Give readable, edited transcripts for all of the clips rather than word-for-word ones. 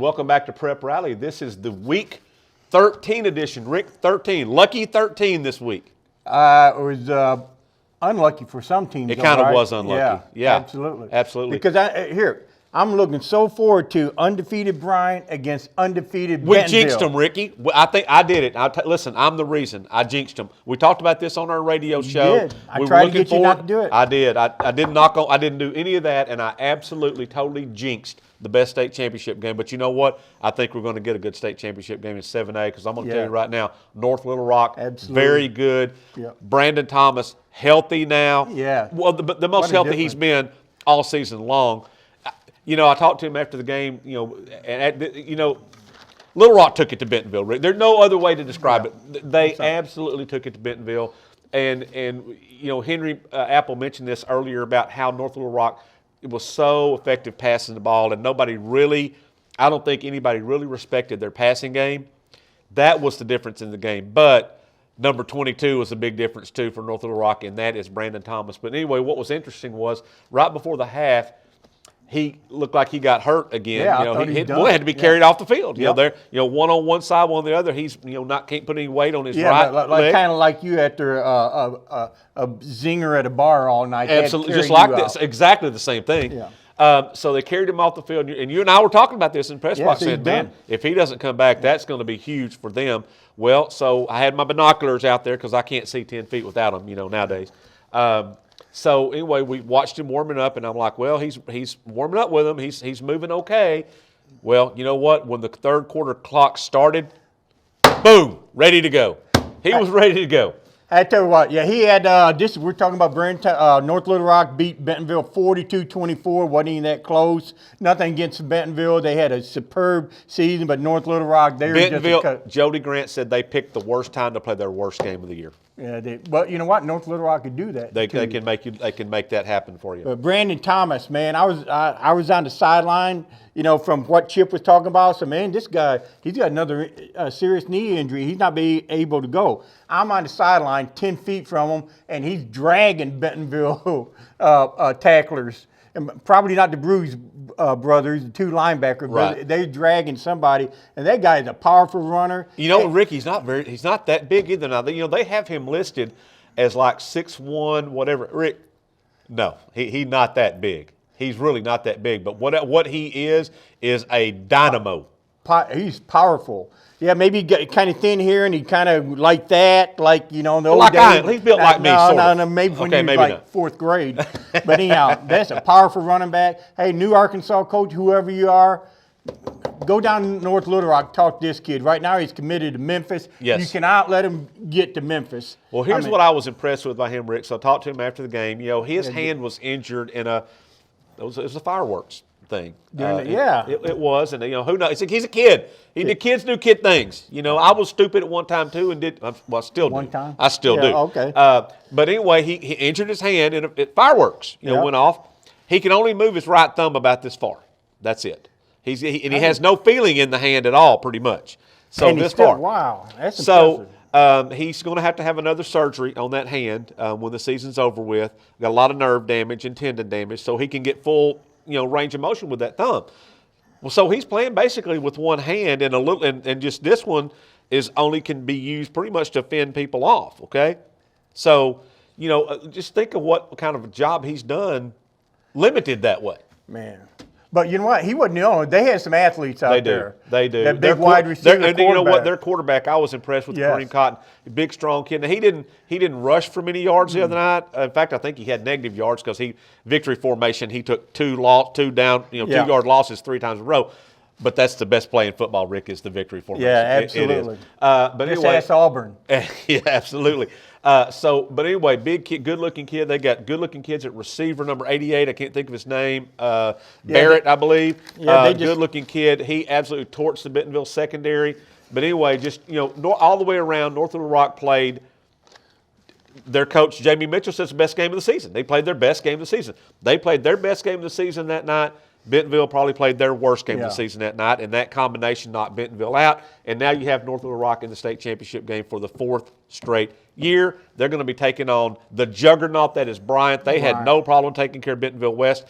welcome back to Prep Rally. This is the Week 13 edition. Rick, 13. Lucky 13 this week. It was unlucky for some teams. It kind of was unlucky. Yeah, absolutely. Absolutely. Because I'm looking so forward to undefeated Bryant against undefeated We Bentonville. jinxed them, Ricky. I think I did it. Listen, I'm the reason. I jinxed them. We talked about this on our radio show. You did. I We tried were to get you not to do it. I did. I didn't knock on. I didn't do any of that, and I absolutely, totally jinxed the best state championship game. But you know what? I think we're going to get a good state championship game in 7A because I'm going to tell you right now, North Little Rock, very good. Yep. Brandon Thomas, healthy now. Yeah. Well, the most healthy he's been all season long. You know, I talked to him after the game, Little Rock took it to Bentonville, Rick. There's no other way to describe it. They absolutely took it to Bentonville. And Henry Apple mentioned this earlier about how North Little Rock was so effective passing the ball, and I don't think anybody really respected their passing game. That was the difference in the game. But number 22 was a big difference, too, for North Little Rock, and that is Brandon Thomas. But anyway, what was interesting was right before the half, he looked like he got hurt again. Yeah, He had to be carried off the field. Yep. One on one side, one on the other. He's can't put any weight on his right like leg. kind of like you after a zinger at a bar all night. Absolutely, just like this. Exactly the same thing. Yeah. So they carried him off the field, and you and I were talking about this in press box. So Saying, man, if he doesn't come back, that's going to be huge for them. Well, so I had my binoculars out there because I can't see 10 feet without them. Nowadays. So anyway, we watched him warming up, and I'm like, well, he's warming up with him. He's moving okay. Well, you know what? When the third quarter clock started, boom, ready to go. He was ready to go. I tell you what, he had we're talking about North Little Rock beat Bentonville 42-24. Wasn't even that close. Nothing against Bentonville. They had a superb season, but North Little Rock, Jody Grant said they picked the worst time to play their worst game of the year. Yeah, but you know what? North Little Rock could do that. They can make that happen for you. But Brandon Thomas, man, I was on the sideline, from what Chip was talking about. So man, this guy, he's got another serious knee injury. He's not be able to go. I'm on the sideline, 10 feet from him, and he's dragging Bentonville tacklers. And probably not the Bruce brothers, the two linebackers, but they're dragging somebody. And that guy is a powerful runner. Rick, he's not that big either. Now, they have him listed as like 6'1", whatever. Rick, no, he's not that big. He's really not that big. But what he is a dynamo. He's powerful. Yeah, maybe he got kind of thin here, and he kind of like that, in the old days. He's built like me, sort of. No, maybe when he was like fourth grade. But anyhow, that's a powerful running back. Hey, new Arkansas coach, whoever you are, go down to North Little Rock, talk to this kid. Right now he's committed to Memphis. Yes. You cannot let him get to Memphis. Well, here's what I was impressed with by him, Rick. So I talked to him after the game. His hand was injured in it was a fireworks thing. It was, and who knows? He's a kid. Kids do kid things. I was stupid at one time too, and I still do. One time? I still do. Okay. But anyway, he injured his hand, and fireworks went off. He can only move his right thumb about this far. That's it. He has no feeling in the hand at all, pretty much. So and this far. Wow, that's impressive. He's going to have another surgery on that hand when the season's over with. Got a lot of nerve damage and tendon damage, so he can get full range of motion with that thumb. Well, so he's playing basically with one hand, and and just this one only can be used pretty much to fend people off. Okay, so just think of what kind of a job he's done, limited that way. Man. But you know what? He wasn't the only. They had some athletes out there. They do. That big wide receiver quarterback. You know what? Their quarterback, I was impressed with Kareem Cotton. Big, strong kid. Now, he didn't rush for many yards the other night. In fact, I think he had negative yards because victory formation. He took two down, 2 yard losses 3 times in a row. But that's the best play in football, Rick, is the victory formation. Yeah, absolutely. It is. But anyway, ask Auburn. Yeah, absolutely. But anyway, big kid, good-looking kid. They got good-looking kids at receiver number 88. I can't think of his name. Barrett, I believe. Yeah, good-looking kid. He absolutely torched the Bentonville secondary. But anyway, just all the way around, North Little Rock played. Their coach, Jamie Mitchell, says the best game of the season. They played their best game of the season. They played their best game of the season that night. Bentonville probably played their worst game of the season that night, and that combination knocked Bentonville out. And now you have North Little Rock in the state championship game for the 4th straight year. They're going to be taking on the juggernaut that is Bryant. They had no problem taking care of Bentonville West.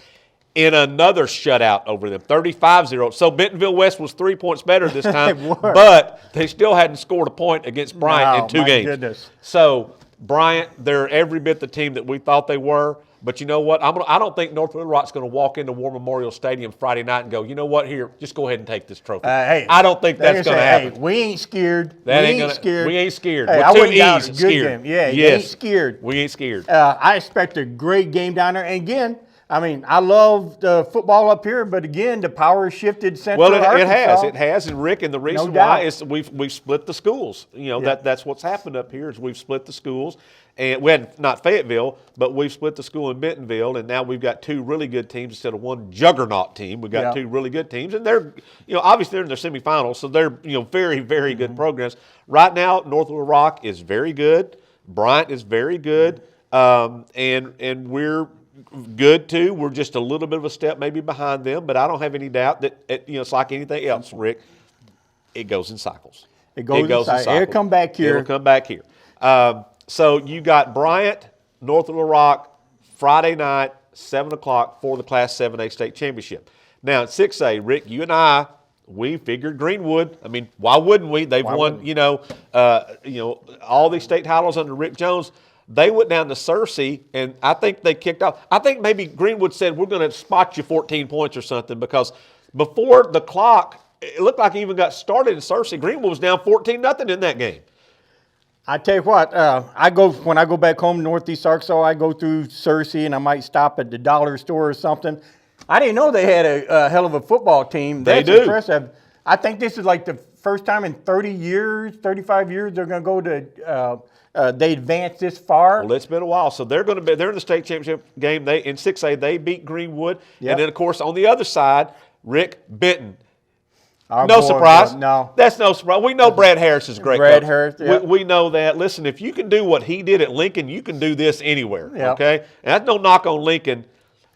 in another shutout over them, 35-0. So Bentonville West was 3 points better this time, but they still hadn't scored a point against Bryant in 2 games. Goodness. So Bryant, they're every bit the team that we thought they were. But you know what? I don't think North Little Rock's going to walk into War Memorial Stadium Friday night and go, you know what, here, just go ahead and take this trophy. I don't think that's going to happen. Hey, we ain't scared. We ain't scared. Hey, We're too easy scared. Yeah, yes. You ain't scared. We ain't scared. I expect a great game down there. And again, I mean, I love the football up here, but again, the power shifted central Arkansas. It has, and Rick, and the reason why is we've split the schools. You know, that's what's happened up here is we've split the schools. And we had not Fayetteville, but we've split the school in Bentonville, and now we've got 2 really good teams instead of one juggernaut team. We've got 2 really good teams, and they're, obviously they're in their semifinals, so they're, very, very good programs. Right now, North Little Rock is very good. Bryant is very good, and we're good too. We're just a little bit of a step maybe behind them, but I don't have any doubt that it's like anything else, Rick. It goes in cycles. It goes in cycles. It'll come back here. It'll come back here. So you got Bryant, North Little Rock, Friday night, 7 o'clock for the Class 7A state championship. Now at 6A, Rick, you and I, we figured Greenwood. I mean, why wouldn't we? They've won, all these state titles under Rick Jones. They went down to Searcy, and I think they kicked off. I think maybe Greenwood said, we're going to spot you 14 points or something, because before the clock, it looked like it even got started in Searcy. Greenwood was down 14-0 in that game. I tell you what, when I go back home to Northeast Arkansas, I go through Searcy, and I might stop at the dollar store or something. I didn't know they had a hell of a football team. That's impressive. I think this is like the first time in 30 years, 35 years, they're going to go to they advanced this far. Well, it's been a while. So they're in the state championship game. In 6A, they beat Greenwood. Yep. And then, of course, on the other side, Rick Benton. Surprise. No. That's no surprise. We know Brad Harris is great. Brad Harris, yep. We know that. Listen, if you can do what he did at Lincoln, you can do this anywhere, yep. Okay? And that's no knock on Lincoln.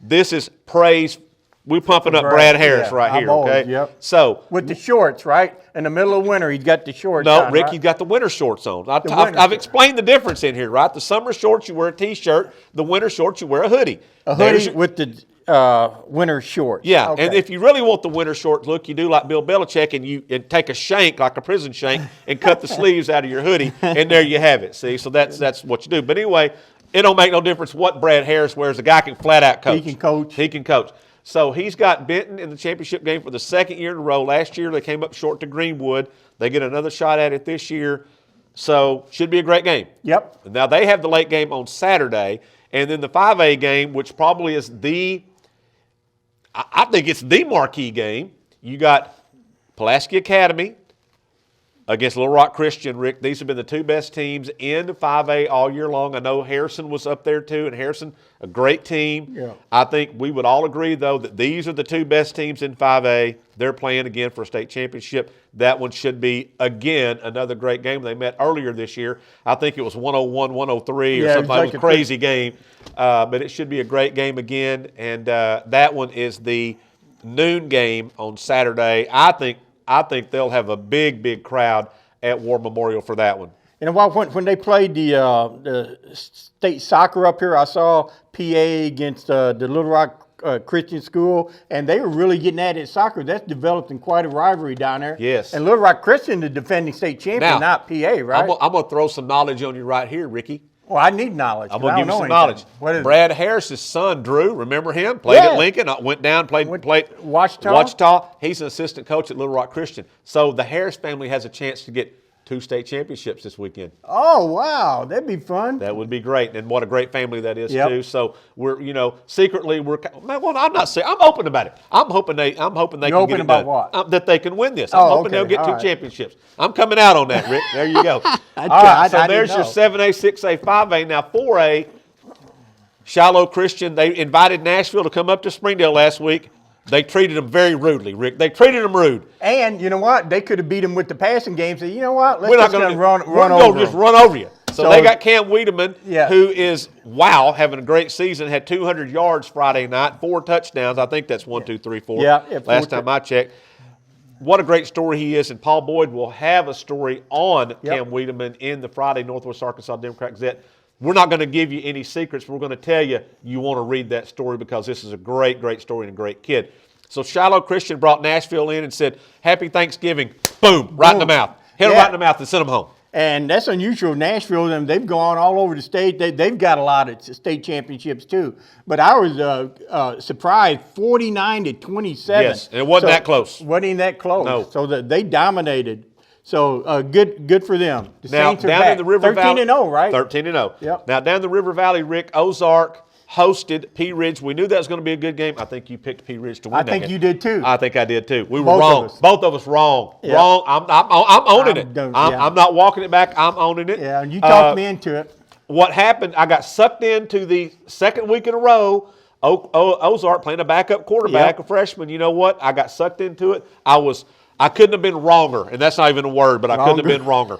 This is praise. We're pumping up Brad Harris right here, okay? Yep. So with the shorts, right? In the middle of winter, he's got the shorts No, on, Rick, right? he's got the winter shorts on. I've explained the difference in here, right? The summer shorts, you wear a T-shirt. The winter shorts, you wear a hoodie. A hoodie with the winter shorts. Yeah, okay. And if you really want the winter short look, you do like Bill Belichick and take a shank, like a prison shank, and cut the sleeves out of your hoodie, and there you have it. See, so that's what you do. But anyway, it don't make no difference what Brad Harris wears. The guy can flat out coach. He can coach. So he's got Benton in the championship game for the second year in a row. Last year they came up short to Greenwood. They get another shot at it this year. So should be a great game. Yep. Now they have the late game on Saturday, and then the 5A game, which probably is I think it's the marquee game. You got Pulaski Academy against Little Rock Christian, Rick. These have been the 2 best teams in 5A all year long. I know Harrison was up there too, and Harrison, a great team. Yeah. I think we would all agree, though, that these are the 2 best teams in 5A. They're playing again for a state championship. That one should be, again, another great game. They met earlier this year. I think it was 101, 103 or something. It was a crazy game. But it should be a great game again. And that one is the noon game on Saturday. I think they'll have a big, big crowd at War Memorial for that one. And when they played the state soccer up here, I saw PA against the Little Rock Christian School, and they were really getting at it in soccer. That's developed in quite a rivalry down there. Yes. And Little Rock Christian, the defending state champion, not PA, right? I'm going to throw some knowledge on you right here, Ricky. Well, I need knowledge. I'm going to give you some knowledge. Brad Harris's son, Drew, remember him? Played at Lincoln, went down, played Wachita. He's an assistant coach at Little Rock Christian. So the Harris family has a chance to get 2 state championships this weekend. Oh, wow. That'd be fun. That would be great. And what a great family that is, too. So we're, secretly I'm not saying, I'm open about it. I'm hoping they can get it done. What? That they can win this. I'm hoping they'll get 2 championships. I'm coming out on that, Rick. There you go. So there's your 7A, 6A, 5A. Now 4A, Shiloh Christian, they invited Nashville to come up to Springdale last week. They treated them very rudely, Rick. They treated them rude. And you know what? They could have beat them with the passing game. So you know what? We're not going to run over you. So they got Cam Wiedemann, who is, having a great season, had 200 yards Friday night, 4 touchdowns. I think that's 1, 2, 3, 4. Last time I checked. What a great story he is. And Paul Boyd will have a story on Cam Wiedemann in the Friday Northwest Arkansas Democrat-Gazette. we're not going to give you any secrets. But we're going to tell you want to read that story because this is a great, great story and a great kid. So Shiloh Christian brought Nashville in and said, "Happy Thanksgiving." Boom, right in the mouth. Hit him right in the mouth and sent him home. And that's unusual. Nashville, and they've gone all over the state. They've got a lot of state championships too. But I was surprised, 49-27. Yes, and it wasn't that close. Wasn't even that close. No. So they dominated. So good for them. The Now Saints are down back. in the River Valley, 13-0, right? 13-0. Yep. Now down the River Valley, Rick, Ozark hosted Pea Ridge. We knew that was going to be a good game. I think you picked Pea Ridge to win that game. I think you did too. I think I did too. We were Both wrong. of us. Both of us wrong. Yeah. Wrong. I'm owning it. I'm not walking it back. I'm owning it. Yeah, and you talked me into it. What happened, I got sucked into the second week in a row, Ozark playing a backup quarterback, a freshman. You know what? I got sucked into it. I couldn't have been wronger, and that's not even a word, but I couldn't have been wronger.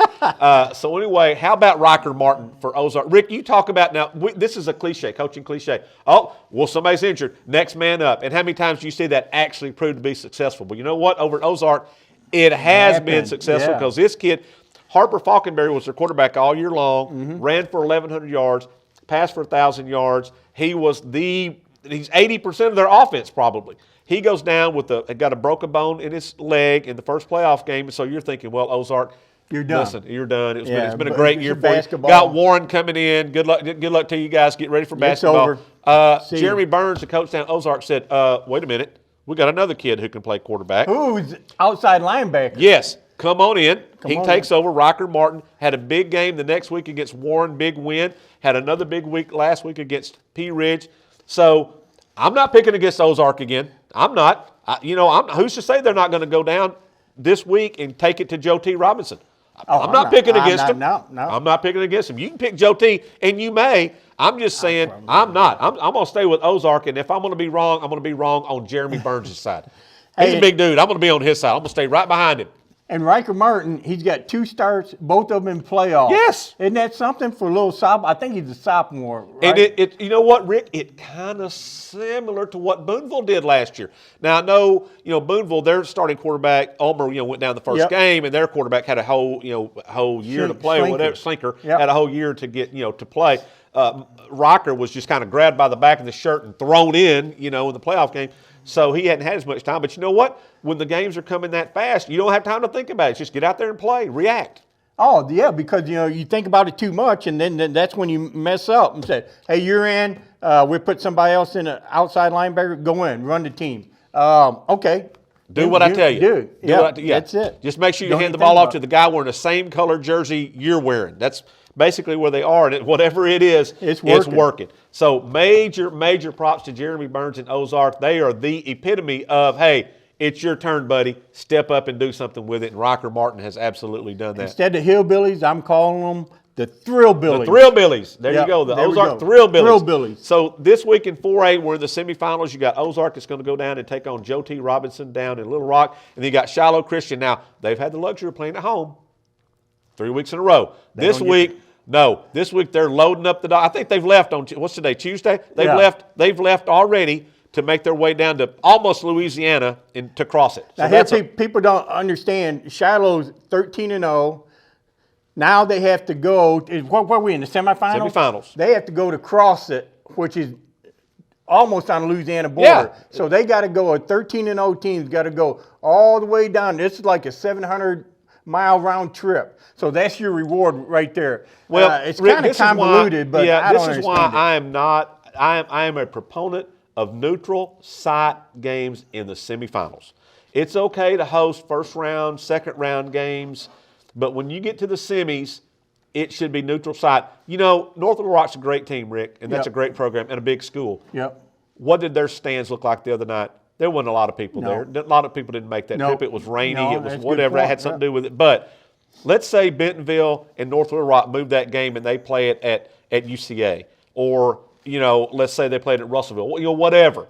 So anyway, how about Riker Martin for Ozark? Rick, you talk about now, this is a cliche, coaching cliche. Oh, well, somebody's injured. Next man up. And how many times do you see that actually proved to be successful? But you know what? Over at Ozark, it has been successful because this kid, Harper Falkenberry, was their quarterback all year long, ran for 1,100 yards, passed for 1,000 yards. He's 80% of their offense probably. He goes down got a broken bone in his leg in the first playoff game, and so you're thinking, well, Ozark, you're done. Listen, you're done. It's been a great year for you. Basketball. Got Warren coming in. Good luck to you guys. Get ready for basketball. Jeremy Burns, the coach down at Ozark, said, "Wait a minute, we got another kid who can play quarterback. Who's outside linebacker? Yes, come on in." He takes over. Riker Martin had a big game the next week against Warren, big win. Had another big week last week against Pea Ridge. So I'm not picking against Ozark again. I'm not. Who's to say they're not going to go down this week and take it to Joe T. Robinson? I'm not picking against him. No. I'm not picking against him. You can pick Joe T. and you may. I'm just saying I'm not. I'm going to stay with Ozark, and if I'm going to be wrong, I'm going to be wrong on Jeremy Burns' side. He's a big dude. I'm going to be on his side. I'm going to stay right behind him. And Riker Martin, he's got 2 starts, both of them in playoffs. Yes. Isn't that something for a little sophomore? I think he's a sophomore, right? And you know what, Rick? It kind of similar to what Boonville did last year. Now, I know, Boonville, their starting quarterback, Ulmer, went down the first game, and their quarterback had a whole year to play or whatever. Slinker had a whole year to get, to play. Riker was just kind of grabbed by the back of the shirt and thrown in the playoff game. So he hadn't had as much time. But you know what? When the games are coming that fast, you don't have time to think about it. Just get out there and play, react. Oh, yeah, because, you think about it too much, and then that's when you mess up and say, hey, you're in. We put somebody else in an outside linebacker. Go in, run the team. Okay. Do what I tell you. Do what I tell you. That's it. Just make sure you hand the ball off to the guy wearing the same color jersey you're wearing. That's basically where they are, and whatever it is, it's working. So major props to Jeremy Burns and Ozark. They are the epitome of, hey, it's your turn, buddy. Step up and do something with it, and Riker Martin has absolutely done that. Instead of hillbillies, I'm calling them the Thrillbillies. The Thrillbillies. There you go. The Ozark Thrillbillies. Thrillbillies. So this week in 4A, we're in the semifinals. You got Ozark that's going to go down and take on Joe T. Robinson down in Little Rock, and then you got Shiloh Christian. Now, they've had the luxury of playing at home 3 weeks in a row. This week they're loading up the dock. I think they've left on, what's today, Tuesday? They've left already to make their way down to almost Louisiana and to cross it. So now, people don't understand. Shiloh's 13-0. Now they have to go. What are we in the semifinals? Semifinals. They have to go to cross it, which is almost on the Louisiana border. Yeah. So they got to go. A 13-0 team's got to go all the way down. This is like a 700-mile round trip. So that's your reward right there. Well, it's kind of convoluted, but I don't understand this is why I am a proponent of neutral site games in the semifinals. It's okay to host first round, second round games, but when you get to the semis, it should be neutral site. North Little Rock's a great team, Rick, and that's a great program and a big school. Yep. What did their stands look like the other night? There wasn't a lot of people there. A lot of people didn't make that trip. It was rainy. It was whatever. It had something to do with it. But let's say Bentonville and North Little Rock move that game and they play it at UCA. Or, let's say they played at Russellville. Whatever.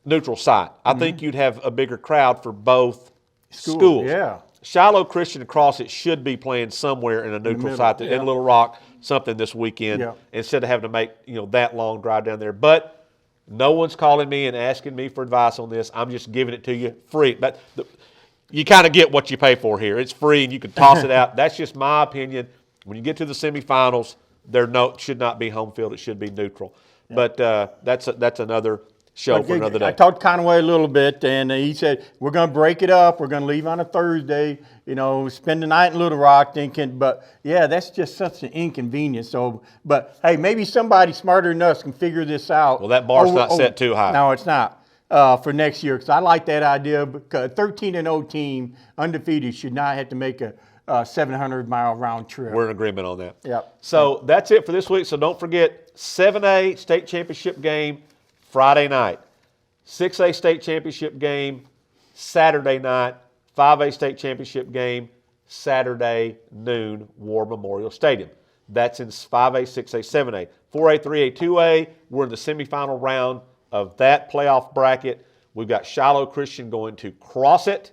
Neutral site. I think you'd have a bigger crowd for both schools. Yeah. Shiloh Christian across it should be playing somewhere in a neutral site in Little Rock, something this weekend, instead of having to make that long drive down there. But no one's calling me and asking me for advice on this. I'm just giving it to you free. But you kind of get what you pay for here. It's free and you can toss it out. That's just my opinion. When you get to the semifinals, should not be home field. It should be neutral. Yeah. But that's another show for another day. I talked to Conway a little bit, and he said, we're going to break it up. We're going to leave on a Thursday, spend the night in Little Rock thinking, but yeah, that's just such an inconvenience. So, but hey, maybe somebody smarter than us can figure this out. Well, that bar's not set too high. No, it's not. For next year, because I like that idea, because a 13-0 team, undefeated, should not have to make a 700-mile round trip. We're in agreement on that. Yep. So that's it for this week. So don't forget, 7A state championship game Friday night, 6A state championship game Saturday night, 5A state championship game Saturday noon, War Memorial Stadium. That's in 5A, 6A, 7A. 4A, 3A, 2A, we're in the semifinal round of that playoff bracket. We've got Shiloh Christian going to Crossett,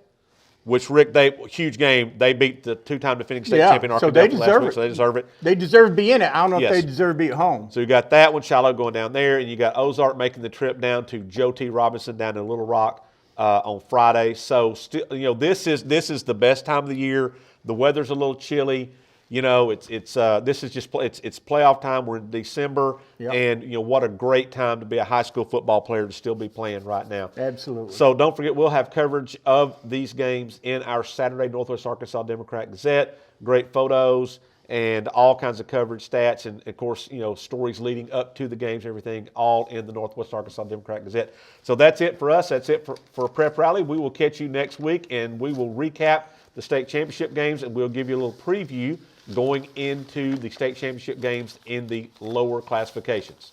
which, Rick, huge game. They beat the two-time defending state champion Arkansas last week, so they deserve it. They deserve to be in it. I don't know if they deserve to be at home. So you got that one, Shiloh going down there, and you got Ozark making the trip down to Joe T. Robinson down in Little Rock on Friday. So still, this is the best time of the year. The weather's a little chilly. This is just it's playoff time. We're in December, and what a great time to be a high school football player to still be playing right now. Absolutely. So don't forget, we'll have coverage of these games in our Saturday Northwest Arkansas Democrat-Gazette. Great photos and all kinds of coverage, stats, and of course stories leading up to the games, everything, all in the Northwest Arkansas Democrat-Gazette. So that's it for us. That's it for Prep Rally. We will catch you next week, and we will recap the state championship games, and we'll give you a little preview going into the state championship games in the lower classifications.